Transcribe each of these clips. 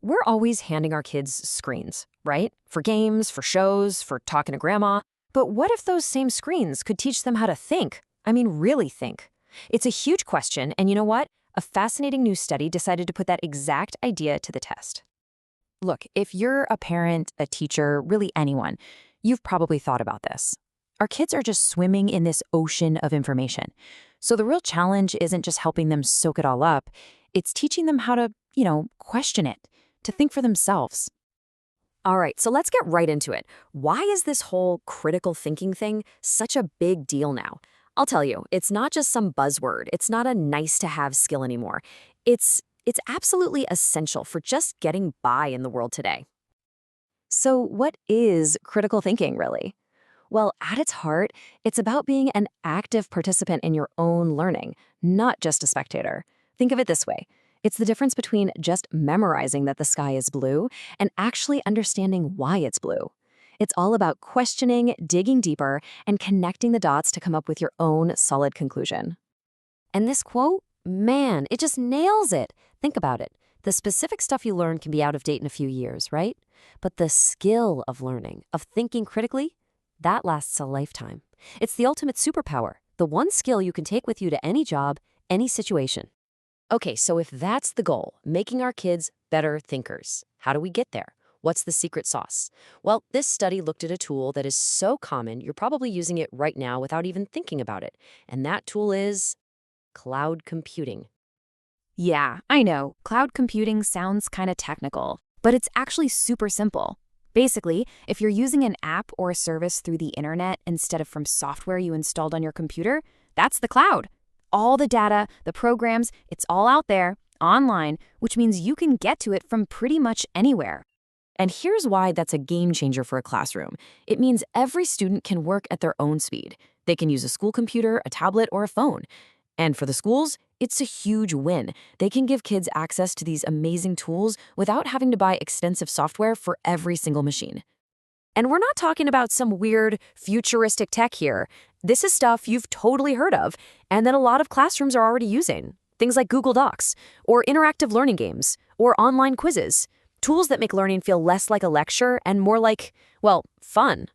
we're always handing our kids screens, right? For games, for shows, for talking to grandma. But what if those same screens could teach them how to think? I mean, really think. It's a huge question, and you know what? A fascinating new study decided to put that exact idea to the test. Look, if you're a parent, a teacher, really anyone, you've probably thought about this. Our kids are just swimming in this ocean of information. So the real challenge isn't just helping them soak it all up, it's teaching them how to, question it, to think for themselves. All right, so let's get right into it. Why is this whole critical thinking thing such a big deal now? I'll tell you, it's not just some buzzword. It's not a nice-to-have skill anymore. It's absolutely essential for just getting by in the world today. So what is critical thinking, really? Well, at its heart, it's about being an active participant in your own learning, not just a spectator. Think of it this way. It's the difference between just memorizing that the sky is blue and actually understanding why it's blue. It's all about questioning, digging deeper, and connecting the dots to come up with your own solid conclusion. And this quote, man, it just nails it. Think about it. The specific stuff you learn can be out of date in a few years, right? But the skill of learning, of thinking critically, that lasts a lifetime. It's the ultimate superpower, the one skill you can take with you to any job, any situation. Okay, so if that's the goal, making our kids better thinkers, how do we get there? What's the secret sauce? Well, this study looked at a tool that is so common, you're probably using it right now without even thinking about it. And that tool is cloud computing. Yeah, I know. Cloud computing sounds kind of technical, but it's actually super simple. Basically, if you're using an app or a service through the internet instead of from software you installed on your computer, that's the cloud. All the data, the programs, it's all out there, online, which means you can get to it from pretty much anywhere. And here's why that's a game changer for a classroom. It means every student can work at their own speed. They can use a school computer, a tablet, or a phone. And for the schools, it's a huge win. They can give kids access to these amazing tools without having to buy extensive software for every single machine. And we're not talking about some weird, futuristic tech here. This is stuff you've totally heard of, and that a lot of classrooms are already using. Things like Google Docs, or interactive learning games, or online quizzes. Tools that make learning feel less like a lecture and more like, well, fun.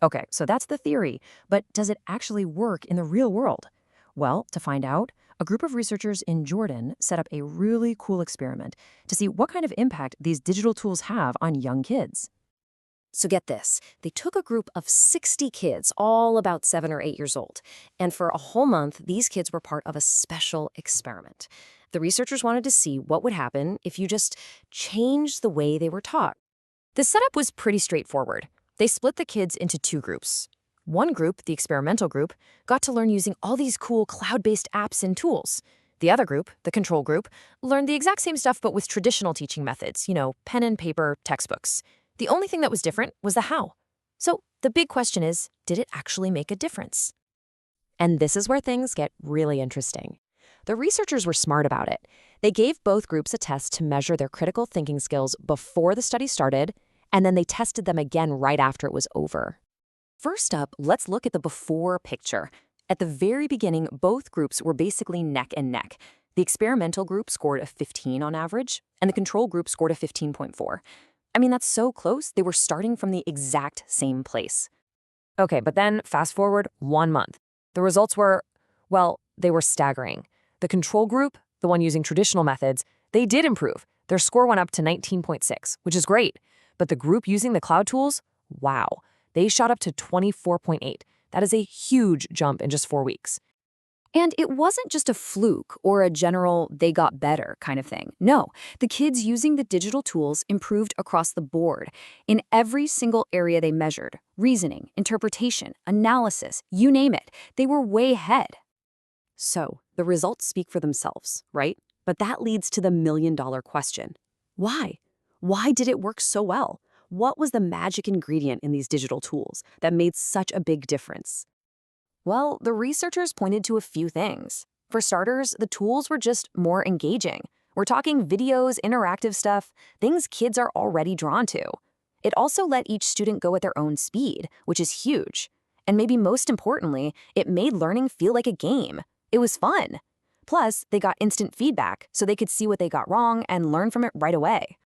Okay, so that's the theory, but does it actually work in the real world? Well, to find out, a group of researchers in Jordan set up a really cool experiment to see what kind of impact these digital tools have on young kids. So get this, they took a group of 60 kids, all about 7 or 8 years old, and for a whole month, these kids were part of a special experiment. The researchers wanted to see what would happen if you just changed the way they were taught. The setup was pretty straightforward. They split the kids into 2 groups. One group, the experimental group, got to learn using all these cool cloud-based apps and tools. The other group, the control group, learned the exact same stuff but with traditional teaching methods, pen and paper textbooks. The only thing that was different was the how. So the big question is, did it actually make a difference? And this is where things get really interesting. The researchers were smart about it. They gave both groups a test to measure their critical thinking skills before the study started, and then they tested them again right after it was over. First up, let's look at the before picture. At the very beginning, both groups were basically neck and neck. The experimental group scored a 15 on average, and the control group scored a 15.4. I mean, that's so close, they were starting from the exact same place. Okay, but then fast forward 1 month. The results were, well, they were staggering. The control group, the one using traditional methods, they did improve. Their score went up to 19.6, which is great. But the group using the cloud tools, wow, they shot up to 24.8. That is a huge jump in just 4 weeks. And it wasn't just a fluke or a general they got better kind of thing. No, the kids using the digital tools improved across the board. In every single area they measured, reasoning, interpretation, analysis, you name it, they were way ahead. So the results speak for themselves, right? But that leads to the million-dollar question. Why? Why did it work so well? What was the magic ingredient in these digital tools that made such a big difference? Well, the researchers pointed to a few things. For starters, the tools were just more engaging. We're talking videos, interactive stuff, things kids are already drawn to. It also let each student go at their own speed, which is huge. And maybe most importantly, it made learning feel like a game. It was fun. Plus, they got instant feedback, so they could see what they got wrong and learn from it right away.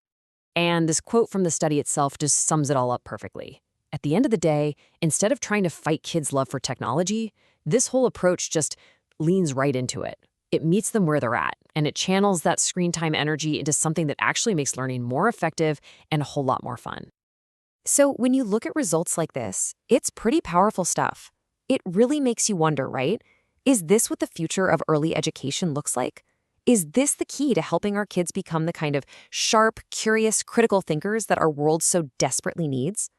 And this quote from the study itself just sums it all up perfectly. At the end of the day, instead of trying to fight kids' love for technology, this whole approach just leans right into it. It meets them where they're at, and it channels that screen time energy into something that actually makes learning more effective and a whole lot more fun. So when you look at results like this, it's pretty powerful stuff. It really makes you wonder, right? Is this what the future of early education looks like? Is this the key to helping our kids become the kind of sharp, curious, critical thinkers that our world so desperately needs?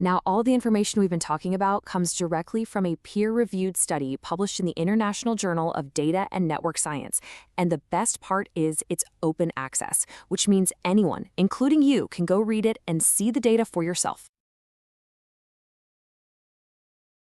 Now, all the information we've been talking about comes directly from a peer-reviewed study published in the International Journal of Data and Network Science. And the best part is it's open access, which means anyone, including you, can go read it and see the data for yourself.